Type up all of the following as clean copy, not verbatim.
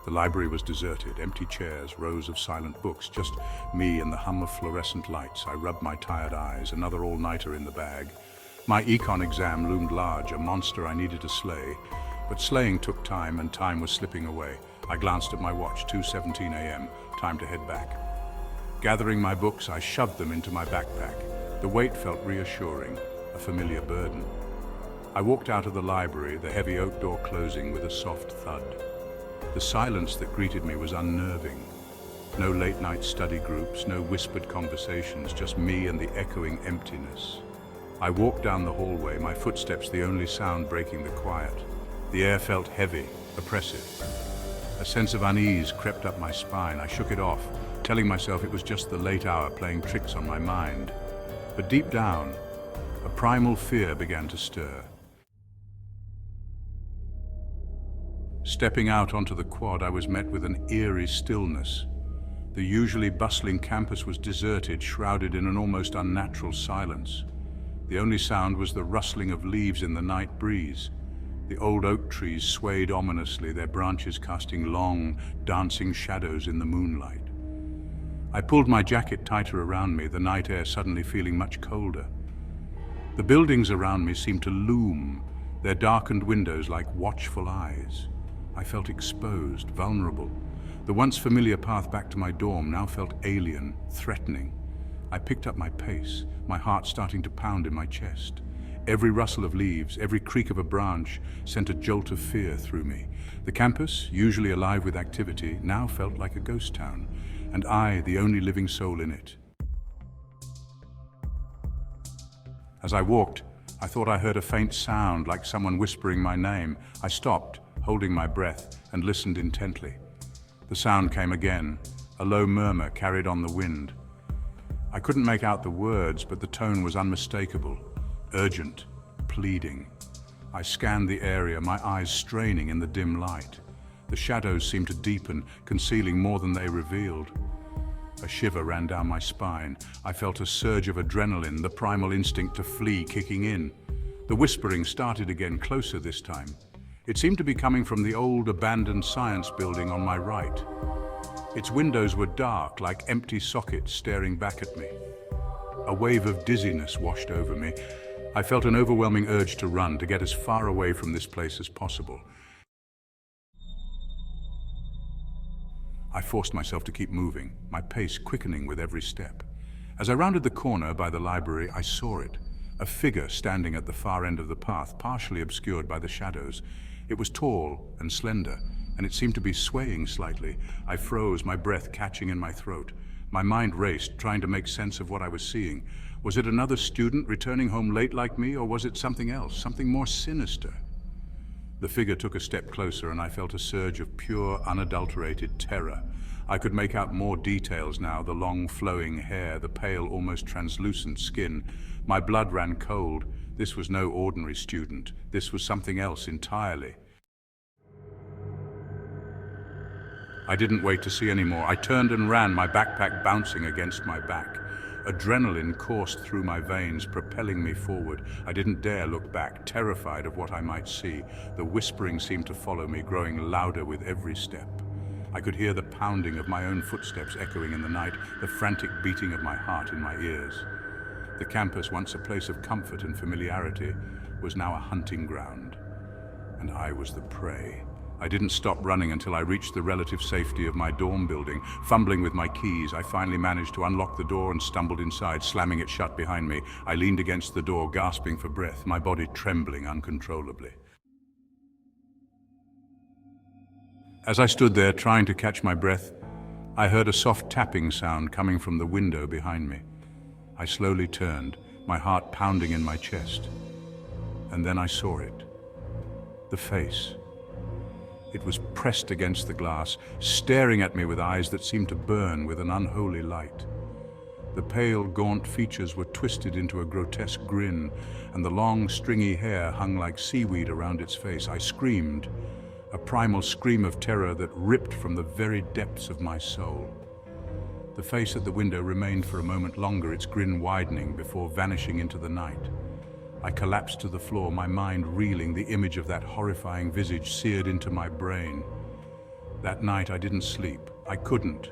The library was deserted, empty chairs, rows of silent books, just me and the hum of fluorescent lights. I rubbed my tired eyes, another all-nighter in the bag. My econ exam loomed large, a monster I needed to slay. But slaying took time, and time was slipping away. I glanced at my watch, 2:17 a.m., time to head back. Gathering my books, I shoved them into my backpack. The weight felt reassuring, a familiar burden. I walked out of the library, the heavy oak door closing with a soft thud. The silence that greeted me was unnerving. No late-night study groups, no whispered conversations, just me and the echoing emptiness. I walked down the hallway, my footsteps the only sound breaking the quiet. The air felt heavy, oppressive. A sense of unease crept up my spine. I shook it off, telling myself it was just the late hour playing tricks on my mind. But deep down, a primal fear began to stir. Stepping out onto the quad, I was met with an eerie stillness. The usually bustling campus was deserted, shrouded in an almost unnatural silence. The only sound was the rustling of leaves in the night breeze. The old oak trees swayed ominously, their branches casting long, dancing shadows in the moonlight. I pulled my jacket tighter around me, the night air suddenly feeling much colder. The buildings around me seemed to loom, their darkened windows like watchful eyes. I felt exposed, vulnerable. The once familiar path back to my dorm now felt alien, threatening. I picked up my pace, my heart starting to pound in my chest. Every rustle of leaves, every creak of a branch sent a jolt of fear through me. The campus, usually alive with activity, now felt like a ghost town, and I, the only living soul in it. As I walked, I thought I heard a faint sound like someone whispering my name. I stopped, holding my breath, and listened intently. The sound came again, a low murmur carried on the wind. I couldn't make out the words, but the tone was unmistakable, urgent, pleading. I scanned the area, my eyes straining in the dim light. The shadows seemed to deepen, concealing more than they revealed. A shiver ran down my spine. I felt a surge of adrenaline, the primal instinct to flee kicking in. The whispering started again, closer this time. It seemed to be coming from the old abandoned science building on my right. Its windows were dark, like empty sockets staring back at me. A wave of dizziness washed over me. I felt an overwhelming urge to run, to get as far away from this place as possible. I forced myself to keep moving, my pace quickening with every step. As I rounded the corner by the library, I saw it, a figure standing at the far end of the path, partially obscured by the shadows. It was tall and slender, and it seemed to be swaying slightly. I froze, my breath catching in my throat. My mind raced, trying to make sense of what I was seeing. Was it another student returning home late like me, or was it something else, something more sinister? The figure took a step closer, and I felt a surge of pure, unadulterated terror. I could make out more details now, the long, flowing hair, the pale, almost translucent skin. My blood ran cold. This was no ordinary student. This was something else entirely. I didn't wait to see any more. I turned and ran, my backpack bouncing against my back. Adrenaline coursed through my veins, propelling me forward. I didn't dare look back, terrified of what I might see. The whispering seemed to follow me, growing louder with every step. I could hear the pounding of my own footsteps echoing in the night, the frantic beating of my heart in my ears. The campus, once a place of comfort and familiarity, was now a hunting ground, and I was the prey. I didn't stop running until I reached the relative safety of my dorm building. Fumbling with my keys, I finally managed to unlock the door and stumbled inside, slamming it shut behind me. I leaned against the door, gasping for breath, my body trembling uncontrollably. As I stood there, trying to catch my breath, I heard a soft tapping sound coming from the window behind me. I slowly turned, my heart pounding in my chest. And then I saw it. The face. It was pressed against the glass, staring at me with eyes that seemed to burn with an unholy light. The pale, gaunt features were twisted into a grotesque grin, and the long, stringy hair hung like seaweed around its face. I screamed, a primal scream of terror that ripped from the very depths of my soul. The face at the window remained for a moment longer, its grin widening before vanishing into the night. I collapsed to the floor, my mind reeling, the image of that horrifying visage seared into my brain. That night I didn't sleep. I couldn't.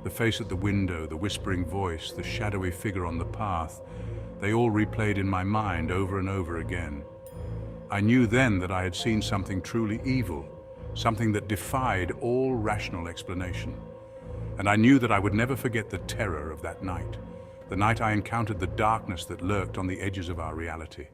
The face at the window, the whispering voice, the shadowy figure on the path, they all replayed in my mind over and over again. I knew then that I had seen something truly evil, something that defied all rational explanation. And I knew that I would never forget the terror of that night, the night I encountered the darkness that lurked on the edges of our reality.